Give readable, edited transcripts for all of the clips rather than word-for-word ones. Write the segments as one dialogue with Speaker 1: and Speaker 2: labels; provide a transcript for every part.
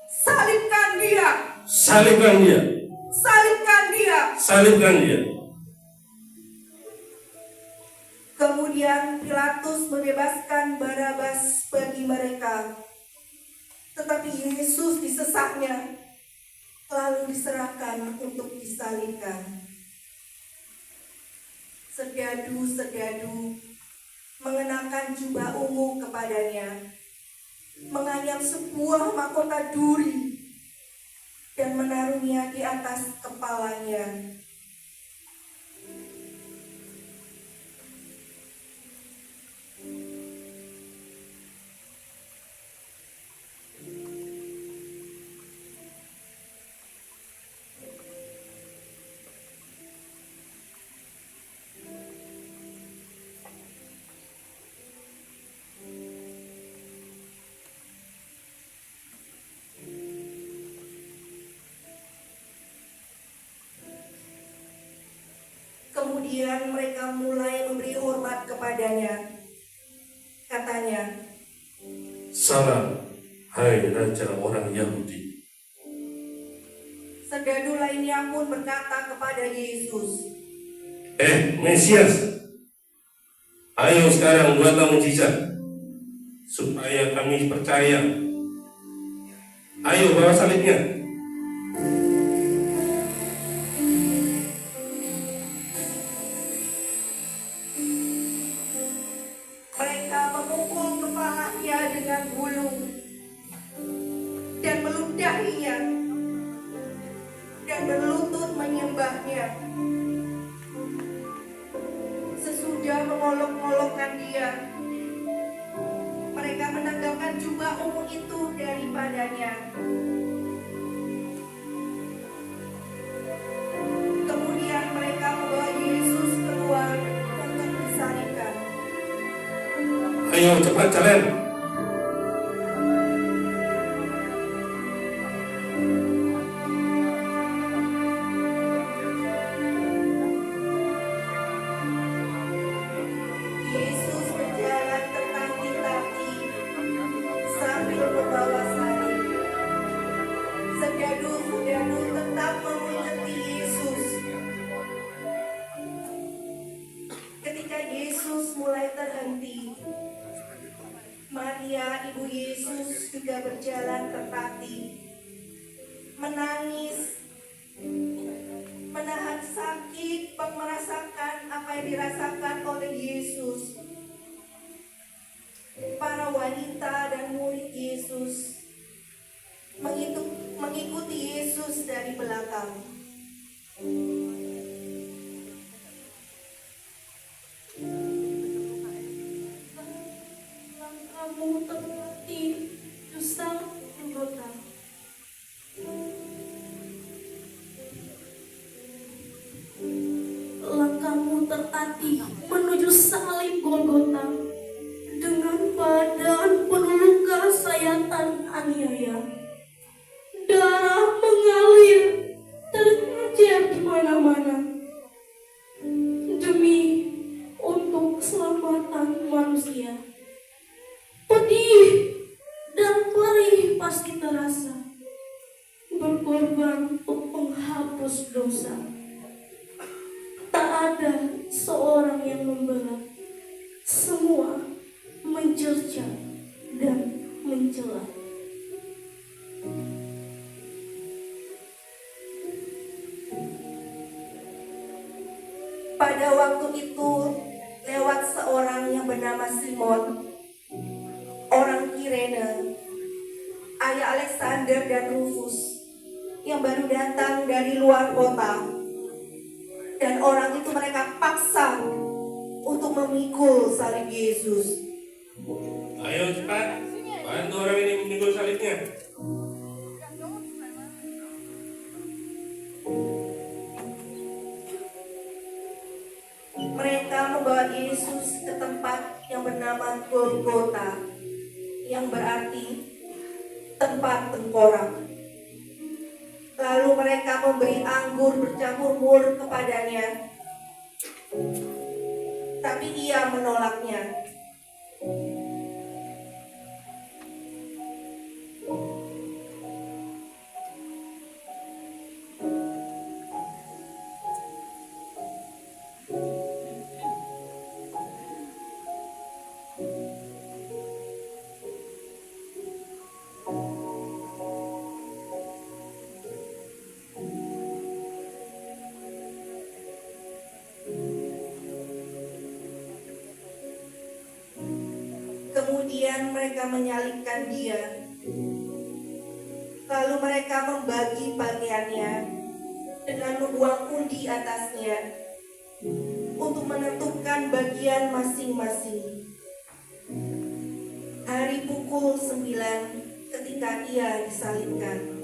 Speaker 1: Salibkan dia.
Speaker 2: Salibkan dia.
Speaker 1: Salibkan dia.
Speaker 2: Salibkan dia.
Speaker 1: Kemudian Pilatus membebaskan Barabas bagi mereka. Tetapi Yesus disesaknya, lalu diserahkan untuk disalibkan. Serdadu-serdadu mengenakan jubah ungu kepadanya, menganyam sebuah mahkota duri, dan menaruhnya di atas kepalanya. Kemudian mereka mulai memberi hormat kepadanya. Katanya,
Speaker 2: Salam, hai Raja orang Yahudi.
Speaker 1: serdadu lainnya pun berkata kepada Yesus,
Speaker 2: Mesias, ayo sekarang buatlah mujizat, supaya kami percaya. Ayo bawa salibnya.
Speaker 1: mereka memukul kepalanya dengan gulung dan meludahinya dan berlutut menyembahnya. Sesudah mengolok-olokkan dia, mereka menanggalkan jubah ungu itu daripadanya. Kemudian mereka membawa Yesus keluar untuk disalibkan.
Speaker 2: Ayo cepat jalan.
Speaker 1: Yesus berjalan tertati-tati sambil membawa salib. Serdadu-serdadu tetap mengikuti Yesus. Ketika Yesus mulai terhenti, Maria ibu Yesus juga berjalan tertati, menangis, menahan sakit, merasakan apa yang dirasakan oleh Yesus. Para wanita dan murid Yesus mengikuti Yesus dari belakang.
Speaker 3: Langkahmu terhati dosa Golgota. Langkahmu terhati menuju salib Golgota dengan badan penuh luka sayatan aniaya. Darah mengalir tercecer di mana-mana demi untuk keselamatan manusia. Pedih dan perih pasti terasa, berkorban untuk menghapus dosa. Tak ada seorang yang membela, semua mencerca dan mencela.
Speaker 1: Pada waktu itu lewat seorang yang bernama Simon, orang Kirene, ayah Alexander dan Rufus, yang baru datang dari luar kota. Dan orang itu mereka paksa untuk memikul salib Yesus.
Speaker 2: Ayo cepat, bantu orang ini memikul salibnya.
Speaker 1: Mereka membawa Yesus ke tempat yang bernama Golgota, yang berarti tempat tengkorak. Lalu mereka memberi anggur bercampur mur kepadanya, tapi ia menolaknya. Kemudian mereka menyalibkan dia. Lalu mereka membagi pakaiannya dengan membuang undi atasnya untuk menentukan bagian masing-masing. Hari pukul 9 ketika ia disalibkan.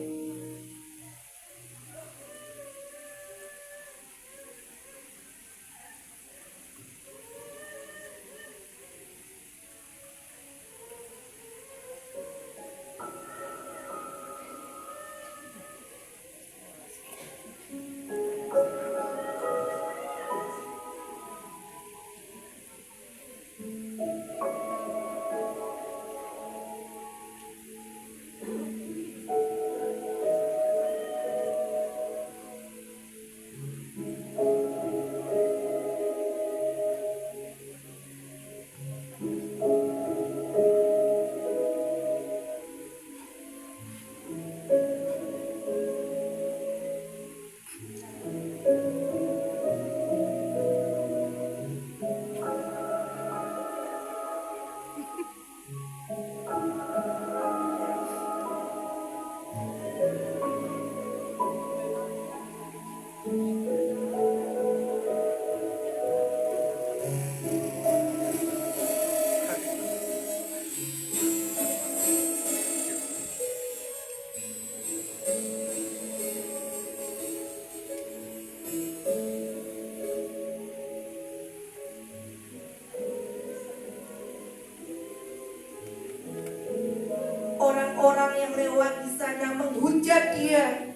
Speaker 1: Orang-orang yang lewat di sana menghujat dia,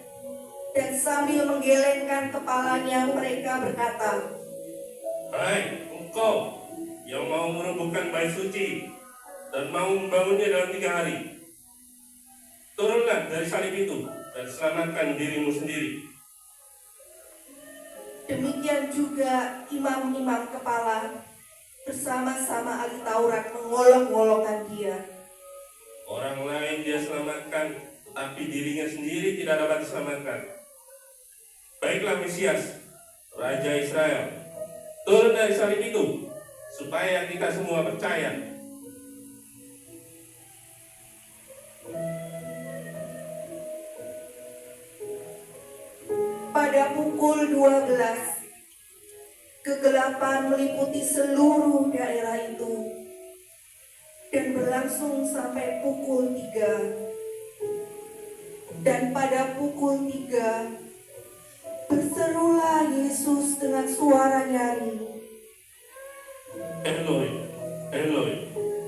Speaker 1: dan sambil menggelengkan kepalanya mereka berkata,
Speaker 2: Hai, engkau yang mau merobohkan bait suci dan mau membangunnya dalam 3 hari. Turunlah dari salib itu dan selamatkan dirimu sendiri.
Speaker 1: demikian juga imam-imam kepala bersama-sama ahli Taurat mengolok-olokkan dia.
Speaker 2: Orang lain dia selamatkan, tetapi dirinya sendiri tidak dapat diselamatkan. Baiklah Mesias, Raja Israel, turun dari salib itu, supaya kita semua percaya.
Speaker 1: Pada pukul 12, kegelapan meliputi seluruh daerah itu dan berlangsung sampai pukul 3. Dan pada pukul 3, berserulah Yesus dengan suara nyaring,
Speaker 2: Eloi, Eloi,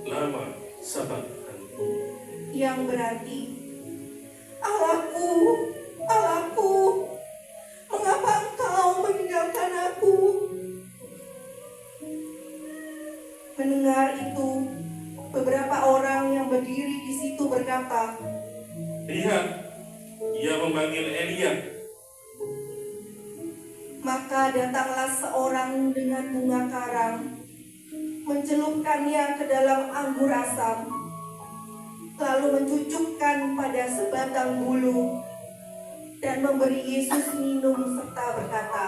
Speaker 2: lama sabachthani.
Speaker 1: yang berarti, Allahku, Allahku, mengapa engkau meninggalkan aku? Mendengar itu, beberapa orang yang berdiri di situ berkata,
Speaker 2: Lihat, ia memanggil Elia.
Speaker 1: maka datanglah seorang dengan bunga karang, mencelupkannya ke dalam anggur asam, lalu mencucukkan pada sebatang bulu, dan memberi Yesus minum serta berkata,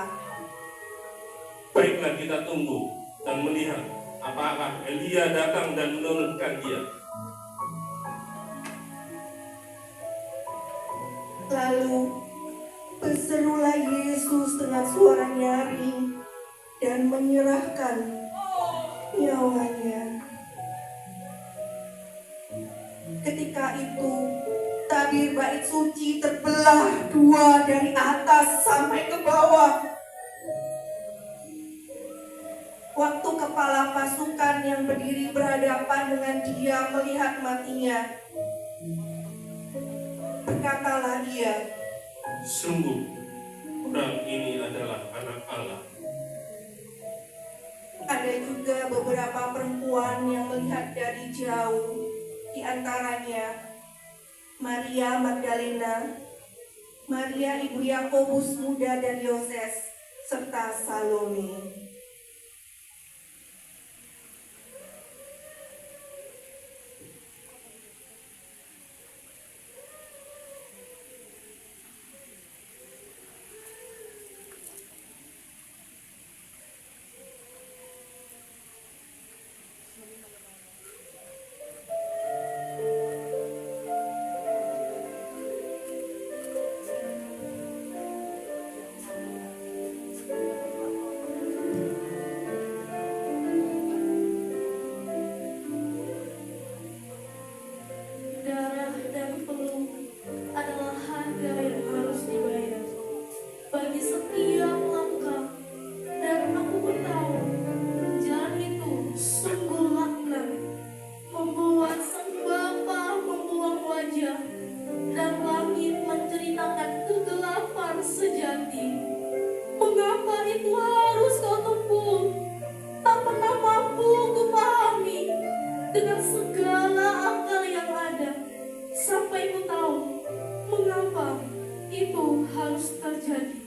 Speaker 2: Baiklah kita tunggu dan melihat apakah Elia datang dan menurunkan dia.
Speaker 1: Lalu berserulah Yesus dengan suara nyaring dan menyerahkan nyawanya. Ketika itu, tabir bait suci terbelah 2 dari atas sampai ke bawah. Waktu kepala pasukan yang berdiri berhadapan dengan dia melihat matinya, berkatalah ia,
Speaker 2: Sungguh, orang ini adalah anak Allah.
Speaker 1: ada juga beberapa perempuan yang melihat dari jauh, di antaranya Maria Magdalena, Maria ibu Yakobus muda dan Yoses, serta Salome.
Speaker 3: dengan segala akal yang ada sampai ku tahu mengapa itu harus terjadi.